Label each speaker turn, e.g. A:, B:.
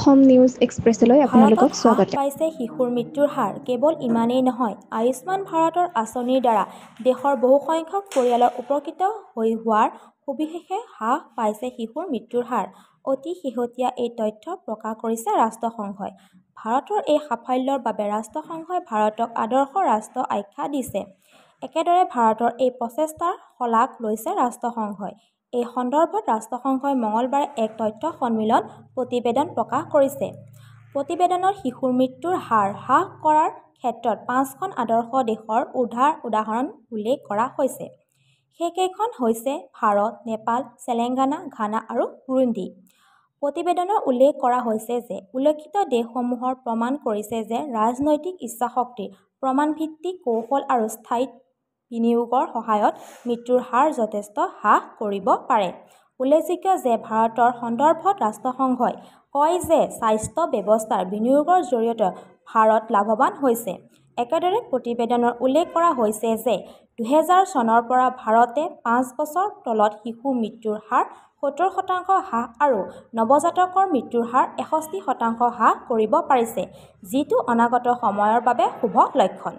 A: Assam news এক্সপ্ৰেছলৈ আপোনালোকক
B: ভাৰতত হ্ৰাস
A: স্বাগতম।
B: পাইছে শিশুৰ মৃত্যুৰ হাৰ। কেৱল ইমানেই নহয়, আয়ুষ্মান ভাৰতৰ আঁচনিৰ দ্বাৰা দেশৰ বহুসংখ্যক পৰিয়ালৰ উপকৃত হোৱাৰ সবিশেষে হ্ৰাস পাইছে শিশুৰ মৃত্যুৰ হাৰ। অতি শেহতীয়া এই তথ্য প্ৰকাশ কৰিছে ৰাষ্ট্ৰসংঘই। ভাৰতৰ এই সাফল্যৰ বাবে ৰাষ্ট্ৰসংঘই ভাৰতক আদৰ্শ ৰাষ্ট্ৰ আখ্যা দিছে। একেদৰে ভাৰতৰ এই প্ৰচেষ্টাৰ শলাগ লৈছে ৰাষ্ট্ৰসংঘই। এই সন্দৰ্ভত ৰাষ্ট্ৰসংঘই মঙলবাৰে এক তথ্য সন্মিলন প্ৰতিবেদন প্ৰকাশ কৰিছে। প্ৰতিবেদনত শিশুৰ মৃত্যুৰ হাৰ হ্ৰাস কৰাৰ ক্ষেত্ৰত 5খন আদৰ্শ দেশৰ উদাহৰণ উল্লেখ কৰা হৈছে। সেইকেইখন হৈছে ভাৰত, নেপাল, তেলেংগানা, ঘানা আৰু বুৰুণ্ডি। প্ৰতিবেদনত উল্লেখ কৰা হৈছে যে উল্লেখিত দেশসমূহৰ প্ৰমাণ কৰিছে যে ৰাজনৈতিক ইচ্ছাশক্তি, প্ৰমাণভিত্তিক কৌশল আৰু স্থায়ী বিনিয়োগৰ সহায়ত মৃত্যুৰ হাৰ যথেষ্ট হ্ৰাস কৰিব পাৰে। উল্লেখযোগ্য যে ভাৰতৰ সন্দৰ্ভত ৰাষ্ট্ৰসংঘই কয় যে স্বাস্থ্য ব্যৱস্থাৰ বিনিয়োগৰ জৰিয়তে ভাৰত লাভৱান হৈছে। একেদৰে প্ৰতিবেদনত উল্লেখ কৰা হৈছে যে 2000 চনৰ পৰা ভাৰতে 5 বছৰ তলত শিশু মৃত্যুৰ হাৰ 70% হ্ৰাস আৰু নৱজাতকৰ মৃত্যুৰ হাৰ 61% হ্ৰাস কৰিব পাৰিছে, যিটো অনাগত সময়ৰ বাবে শুভ লক্ষণ।